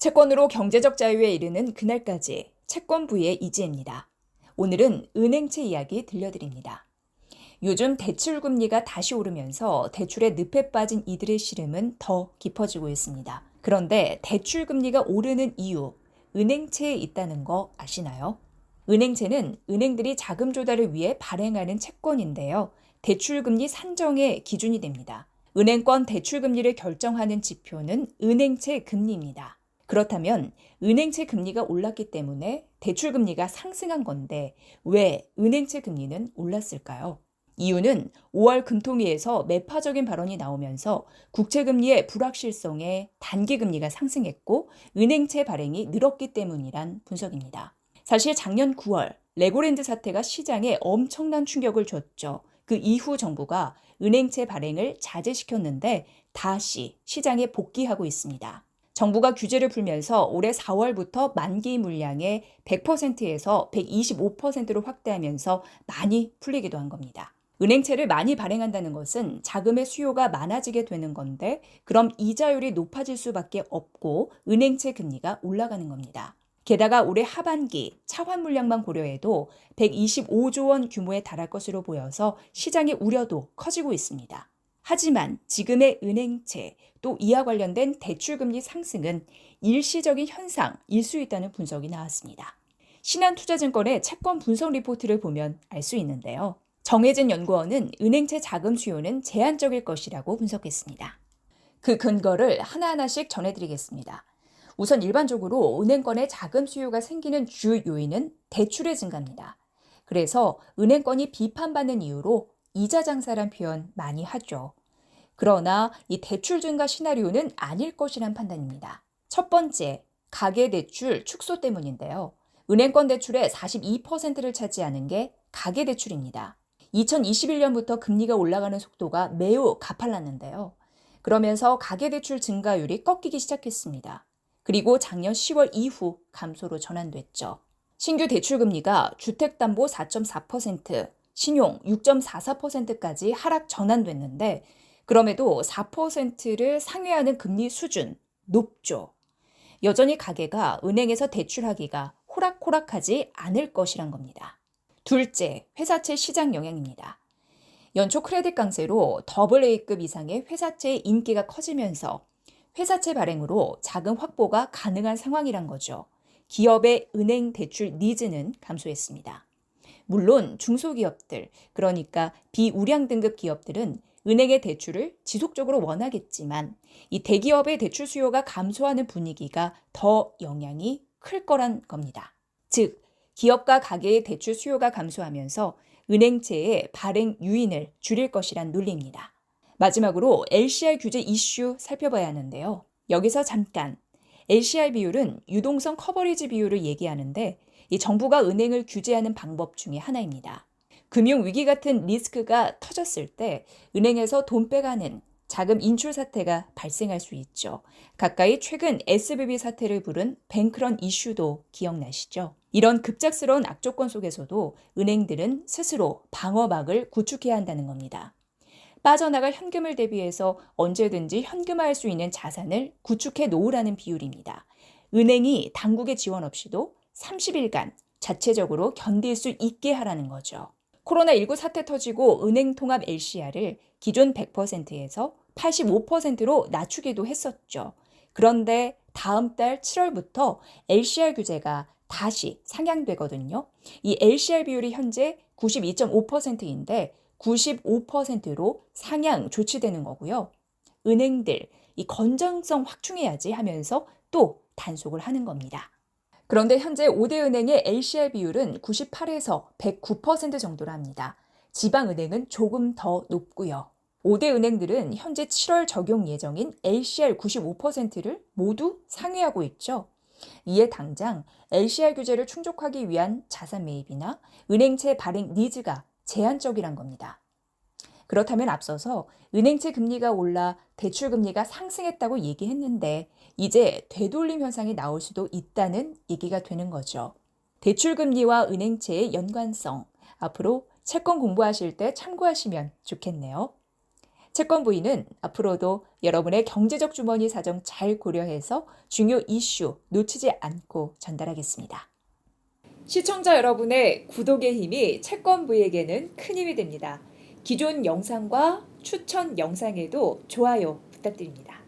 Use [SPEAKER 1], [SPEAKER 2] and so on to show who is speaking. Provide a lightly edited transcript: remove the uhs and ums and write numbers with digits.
[SPEAKER 1] 채권으로 경제적 자유에 이르는 그날까지 채권부의 이지혜입니다. 오늘은 은행채 이야기 들려드립니다. 요즘 대출금리가 다시 오르면서 대출에 늪에 빠진 이들의 시름은 더 깊어지고 있습니다. 그런데 대출금리가 오르는 이유, 은행채에 있다는 거 아시나요? 은행채는 은행들이 자금 조달을 위해 발행하는 채권인데요. 대출금리 산정의 기준이 됩니다. 은행권 대출금리를 결정하는 지표는 은행채 금리입니다. 그렇다면 은행채 금리가 올랐기 때문에 대출금리가 상승한 건데 왜 은행채 금리는 올랐을까요? 이유는 5월 금통위에서 매파적인 발언이 나오면서 국채금리의 불확실성에 단기금리가 상승했고 은행채 발행이 늘었기 때문이란 분석입니다. 사실 작년 9월 레고랜드 사태가 시장에 엄청난 충격을 줬죠. 그 이후 정부가 은행채 발행을 자제시켰는데 다시 시장에 복귀하고 있습니다. 정부가 규제를 풀면서 올해 4월부터 만기 물량의 100%에서 125%로 확대하면서 많이 풀리기도 한 겁니다. 은행채를 많이 발행한다는 것은 자금의 수요가 많아지게 되는 건데 그럼 이자율이 높아질 수밖에 없고 은행채 금리가 올라가는 겁니다. 게다가 올해 하반기 차환 물량만 고려해도 125조 원 규모에 달할 것으로 보여서 시장의 우려도 커지고 있습니다. 하지만 지금의 은행채 또 이와 관련된 대출금리 상승은 일시적인 현상일 수 있다는 분석이 나왔습니다. 신한투자증권의 채권 분석 리포트를 보면 알 수 있는데요. 정혜진 연구원은 은행채 자금 수요는 제한적일 것이라고 분석했습니다. 그 근거를 하나하나씩 전해드리겠습니다. 우선 일반적으로 은행권에 자금 수요가 생기는 주 요인은 대출의 증가입니다. 그래서 은행권이 비판받는 이유로 이자 장사란 표현 많이 하죠. 그러나 이 대출 증가 시나리오는 아닐 것이란 판단입니다. 첫 번째, 가계대출 축소 때문인데요. 은행권 대출의 42%를 차지하는 게 가계대출입니다. 2021년부터 금리가 올라가는 속도가 매우 가팔랐는데요. 그러면서 가계대출 증가율이 꺾이기 시작했습니다. 그리고 작년 10월 이후 감소로 전환됐죠. 신규 대출금리가 주택담보 4.4%, 신용 6.44%까지 하락 전환됐는데 그럼에도 4%를 상회하는 금리 수준 높죠. 여전히 가계가 은행에서 대출하기가 호락호락하지 않을 것이란 겁니다. 둘째, 회사채 시장 영향입니다. 연초 크레딧 강세로 AA 급 이상의 회사채의 인기가 커지면서 회사채 발행으로 자금 확보가 가능한 상황이란 거죠. 기업의 은행 대출 니즈는 감소했습니다. 물론 중소기업들, 그러니까 비우량 등급 기업들은 은행의 대출을 지속적으로 원하겠지만 이 대기업의 대출 수요가 감소하는 분위기가 더 영향이 클 거란 겁니다. 즉, 기업과 가계의 대출 수요가 감소하면서 은행채의 발행 유인을 줄일 것이란 논리입니다. 마지막으로 LCR 규제 이슈 살펴봐야 하는데요. 여기서 잠깐 LCR 비율은 유동성 커버리지 비율을 얘기하는데 이 정부가 은행을 규제하는 방법 중에 하나입니다. 금융위기 같은 리스크가 터졌을 때 은행에서 돈 빼가는 자금 인출 사태가 발생할 수 있죠. 가까이 최근 SVB 사태를 부른 뱅크런 이슈도 기억나시죠? 이런 급작스러운 악조건 속에서도 은행들은 스스로 방어막을 구축해야 한다는 겁니다. 빠져나갈 현금을 대비해서 언제든지 현금화할 수 있는 자산을 구축해 놓으라는 비율입니다. 은행이 당국의 지원 없이도 30일간 자체적으로 견딜 수 있게 하라는 거죠. 코로나19 사태 터지고 은행 통합 LCR을 기존 100%에서 85%로 낮추기도 했었죠. 그런데 다음 달 7월부터 LCR 규제가 다시 상향되거든요. 이 LCR 비율이 현재 92.5%인데 95%로 상향 조치되는 거고요. 은행들 이 건전성 확충해야지 하면서 또 단속을 하는 겁니다. 그런데 현재 5대 은행의 LCR 비율은 98에서 109% 정도로 합니다. 지방은행은 조금 더 높고요. 5대 은행들은 현재 7월 적용 예정인 LCR 95%를 모두 상회하고 있죠. 이에 당장 LCR 규제를 충족하기 위한 자산 매입이나 은행채 발행 니즈가 제한적이란 겁니다. 그렇다면 앞서서 은행채 금리가 올라 대출 금리가 상승했다고 얘기했는데 이제 되돌림 현상이 나올 수도 있다는 얘기가 되는 거죠. 대출 금리와 은행채의 연관성, 앞으로 채권 공부하실 때 참고하시면 좋겠네요. 채권부인은 앞으로도 여러분의 경제적 주머니 사정 잘 고려해서 중요 이슈 놓치지 않고 전달하겠습니다. 시청자 여러분의 구독의 힘이 채권부에게는 큰 힘이 됩니다. 기존 영상과 추천 영상에도 좋아요 부탁드립니다.